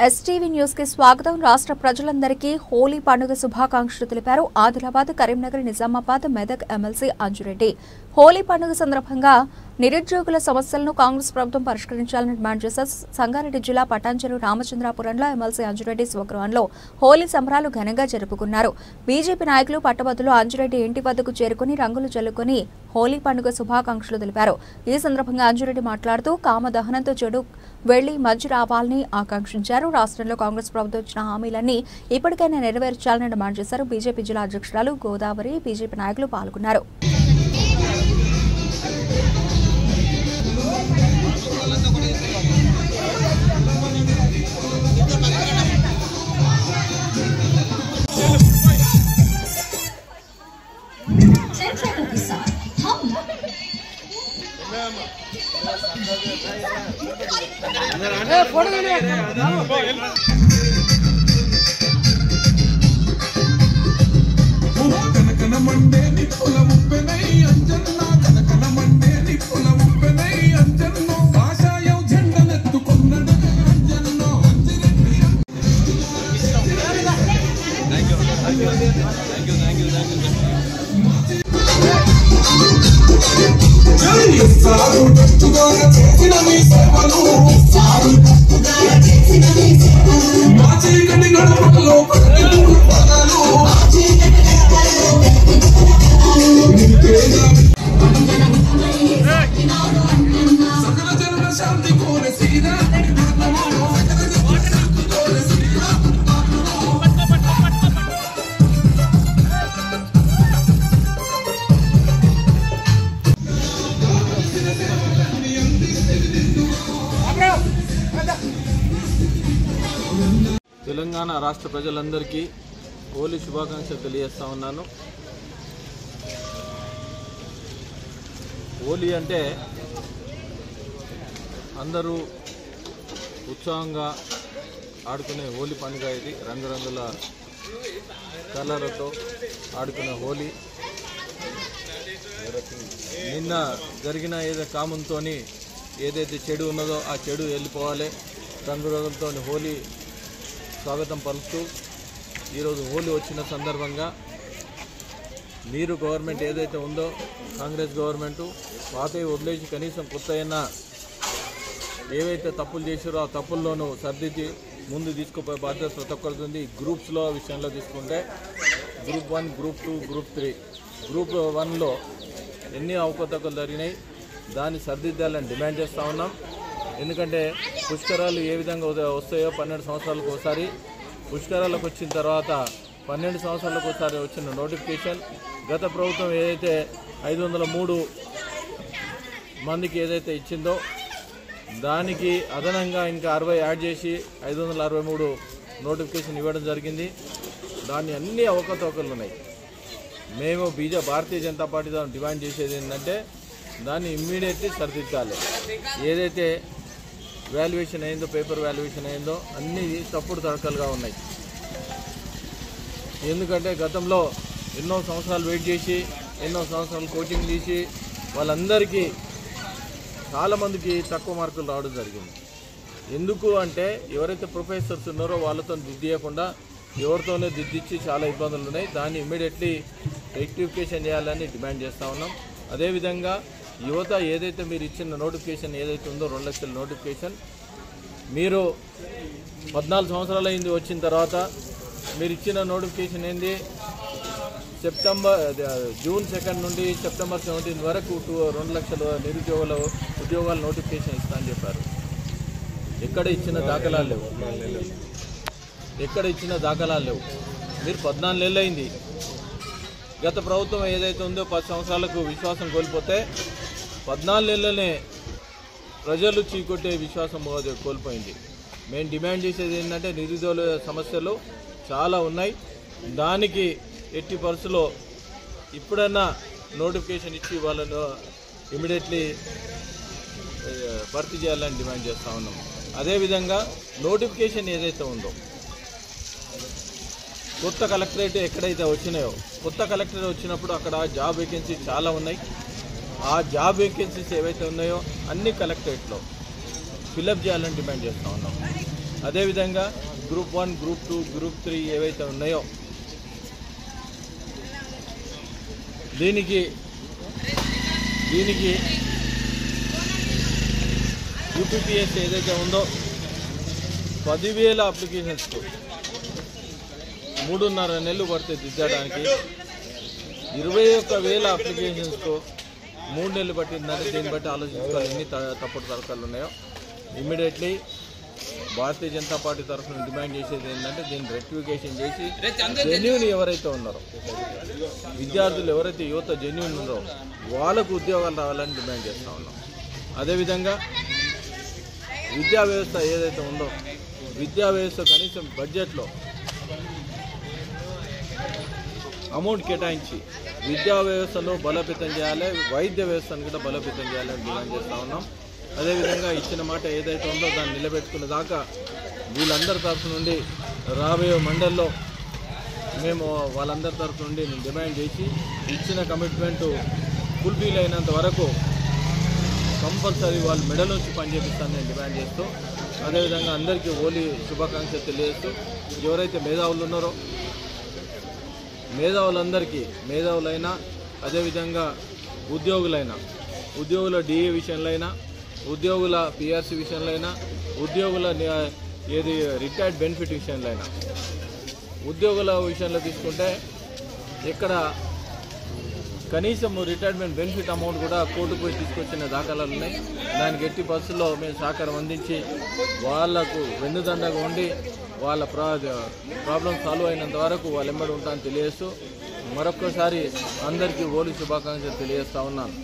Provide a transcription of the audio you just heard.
STV news కి స్వాగతం. రాష్ట్ర ప్రజలందరికీ హోలీ పండుగ శుభాకాంక్షలు తెలిపారు ఆదిలాబాద్, కరీంనగర్, నిజామాబాద్, మెదక్ ఎమ్మెల్సీ అంజురెడ్డి. హోలీ పండుగ సందర్భంగా నిరుద్యోగుల సమస్యలను కాంగ్రెస్ ప్రభుత్వం పరిష్కరించాలని డిమాండ్ చేశారు. సంగారెడ్డి జిల్లా పటాన్చెరు రామచంద్రాపురంలో ఎమ్మెల్సీ అంజురెడ్డి స్వగృహంలో హోలీ సంబరాలు ఘనంగా జరుపుకున్నారు. బీజేపీ నాయకులు పట్టభద్రులు అంజురెడ్డి ఇంటి వద్దకు చేరుకుని రంగులు చల్లుకుని హోలీ పండుగ శుభాకాంక్షలు తెలిపారు. ఈ సందర్భంగా అంజురెడ్డి మాట్లాడుతూ కామదహనంతో చెడు వెళ్లి మంచి రావాలని ఆకాంక్షించారు. రాష్ట్రంలో కాంగ్రెస్ ప్రభుత్వం ఇచ్చిన హామీలన్నీ ఇప్పటికైనా నెరవేర్చాలని డిమాండ్ చేశారు. బీజేపీ జిల్లా అధ్యక్షురాలు గోదావరి, బీజేపీ నాయకులు పాల్గొన్నారు. తెలంగాణ రాష్ట్ర ప్రజలందరికీ హోలీ శుభాకాంక్షలు తెలియజేస్తా ఉన్నాను. హోలీ అంటే అందరూ ఉత్సాహంగా ఆడుకునే హోలీ పండుగ. ఇది రంగురంగుల కలర్లతో ఆడుకునే హోలీ. నిన్న జరిగిన కామంతో ఏదైతే చెడు ఉన్నదో ఆ చెడు వెళ్ళిపోవాలి. రంగురంగులతో హోలీ స్వాగతం పలుకుతూ ఈరోజు హోలీ వచ్చిన సందర్భంగా మీరు గవర్నమెంట్ ఏదైతే ఉందో కాంగ్రెస్ గవర్నమెంటు పాతవి వదిలేసి కనీసం కొత్త అయినా ఏవైతే తప్పులు చేసారో ఆ తప్పుల్లోనూ సర్దిద్ది ముందు తీసుకుపోయే బాధ్యత ప్రతి ఒక్కరికి ఉంది. గ్రూప్స్లో విషయంలో తీసుకుంటే గ్రూప్ 1, గ్రూప్ 2, గ్రూప్ 3. గ్రూప్ 1లో ఎన్ని అవకతవకలు జరిగినాయి దాన్ని సర్దిద్దాలని డిమాండ్ చేస్తూ ఉన్నాం. ఎందుకంటే పుష్కరాలు ఏ విధంగా వస్తాయో 12 సంవత్సరాలకు ఒకసారి, పుష్కరాలకు వచ్చిన తర్వాత 12 సంవత్సరాలకు ఒకసారి వచ్చిన నోటిఫికేషన్ గత ప్రభుత్వం ఏదైతే 503 మందికి ఏదైతే ఇచ్చిందో దానికి అదనంగా ఇంకా 60 యాడ్ చేసి 563 నోటిఫికేషన్ ఇవ్వడం జరిగింది. దాన్ని అన్ని అవకతవకలు ఉన్నాయి. మేము భారతీయ జనతా పార్టీ డిమాండ్ చేసేది ఏంటంటే దాన్ని ఇమ్మీడియట్లీ సరిదిద్దాలి. ఏదైతే వాల్యుయేషన్ అయిందో, పేపర్ వాల్యుయేషన్ అయిందో అన్నీ తప్పుడు తడకలుగా ఉన్నాయి. ఎందుకంటే గతంలో ఎన్నో సంవత్సరాలు వెయిట్ చేసి ఎన్నో సంవత్సరాలు కోచింగ్ తీసి వాళ్ళందరికీ చాలామందికి తక్కువ మార్కులు రావడం జరిగింది. ఎందుకు అంటే ఎవరైతే ప్రొఫెసర్స్ ఉన్నారో వాళ్ళతో దిద్దియకుండా ఎవరితోనే దిద్దిచ్చి చాలా ఇబ్బందులు ఉన్నాయి. దాన్ని ఇమ్మీడియట్లీ రెక్టిఫికేషన్ చేయాలని డిమాండ్ చేస్తూ ఉన్నాం. అదేవిధంగా యువత ఏదైతే మీరు ఇచ్చిన నోటిఫికేషన్ ఏదైతే ఉందో 2 లక్షల నోటిఫికేషన్ మీరు 14 సంవత్సరాలు అయింది వచ్చిన తర్వాత మీరు ఇచ్చిన నోటిఫికేషన్ ఏంది జూన్ 2 నుండి సెప్టెంబర్ 17 వరకు 2 లక్షల ఉద్యోగాల నోటిఫికేషన్ ఇస్తా అని చెప్పారు. ఎక్కడ ఇచ్చిన దాఖలాలు లేవు. మీరు 14 నెలలు అయింది. గత ప్రభుత్వం ఏదైతే ఉందో 10 సంవత్సరాలకు విశ్వాసం కోల్పోతే 14 నెలలనే ప్రజలు చీకొట్టే విశ్వాసం కోల్పోయింది. మేము డిమాండ్ చేసేది ఏంటంటే నిరుద్యోగుల సమస్యలు చాలా ఉన్నాయి. దానికి ఎట్టి పరిస్థితుల్లో ఇప్పుడన్నా నోటిఫికేషన్ ఇచ్చి వాళ్ళను ఇమీడియట్లీ భర్తీ చేయాలని డిమాండ్ చేస్తూ ఉన్నాం. అదేవిధంగా నోటిఫికేషన్ ఏదైతే ఉందో కొత్త కలెక్టరేట్ ఎక్కడైతే వచ్చినాయో కొత్త కలెక్టరేట్ వచ్చినప్పుడు అక్కడ జాబ్ వేకెన్సీ చాలా ఉన్నాయి. ఆ జాబ్ వేకెన్సీస్ ఏవైతే ఉన్నాయో అన్ని కలెక్టరేట్లో ఫిలప్ చేయాలని డిమాండ్ చేస్తూ ఉన్నాం. అదేవిధంగా గ్రూప్ 1, గ్రూప్ 2, గ్రూప్ 3 ఏవైతే ఉన్నాయో దీనికి యూపీపీఎస్సీ ఏదైతే ఉందో 10,000 అప్లికేషన్స్కు 3.5 నెలలు పడుతుంది దిద్దడానికి. 21,000 అప్లికేషన్స్కు 3 నెలలు పట్టిందంటే దీన్ని బట్టి ఆలోచించుకోవాలి ఎన్ని తప్పుడు తరకాలు ఉన్నాయో. ఇమ్మీడియట్లీ భారతీయ జనతా పార్టీ తరఫున డిమాండ్ చేసేది ఏంటంటే దీన్ని రెక్టిఫికేషన్ చేసి జెన్యూన్ ఎవరైతే ఉన్నారో, విద్యార్థులు ఎవరైతే యువత జెన్యూన్ ఉన్నారో వాళ్ళకు ఉద్యోగాలు రావాలని డిమాండ్ చేస్తూ ఉన్నాం. అదేవిధంగా విద్యా వ్యవస్థ ఏదైతే ఉందో విద్యా వ్యవస్థ కనీసం బడ్జెట్లో అమౌంట్ కేటాయించి విద్యా వ్యవస్థను బలోపేతం చేయాలి, వైద్య వ్యవస్థను కూడా బలోపేతం చేయాలని డిమాండ్ చేస్తూ ఉన్నాం. అదేవిధంగా ఇచ్చిన మాట ఏదైతే ఉందో దాన్ని నిలబెట్టుకునే దాకా వీళ్ళందరి తరఫు నుండి రాబోయే మండల్లో మేము వాళ్ళందరి తరఫు నుండి డిమాండ్ చేసి ఇచ్చిన కమిట్మెంటు ఫుల్ఫిల్ అయినంత వరకు కంపల్సరీ వాళ్ళు మెడల్ నుంచి పనిచేపిస్తానని డిమాండ్ చేస్తూ, అదేవిధంగా అందరికీ హోలీ శుభాకాంక్షలు తెలియజేస్తూ, ఎవరైతే మేధావులు ఉన్నారో మేధావులందరికీ, మేధావులైనా అదేవిధంగా ఉద్యోగుల డిఏ విషయంలో అయినా, ఉద్యోగుల పిఆర్సీ విషయంలో అయినా, ఉద్యోగుల ఏది రిటైర్డ్ బెనిఫిట్ విషయంలో అయినా, ఉద్యోగుల విషయంలో తీసుకుంటే ఇక్కడ కనీసం రిటైర్మెంట్ బెనిఫిట్ అమౌంట్ కూడా కోర్టుకు పోయి తీసుకొచ్చిన దాఖలాలు ఉన్నాయి. దానికి ఎట్టి పరిస్థితుల్లో మేము సహకారం అందించి వాళ్లకు వెన్నుదండగా ఉండి వాళ్ళ ప్రాబ్లం సాల్వ్ అయినంత వరకు వాళ్ళు ఎంబడి ఉంటామని తెలియజేస్తూ మరొక్కసారి అందరికీ హోలీ శుభాకాంక్షలు తెలియజేస్తా ఉన్నాను.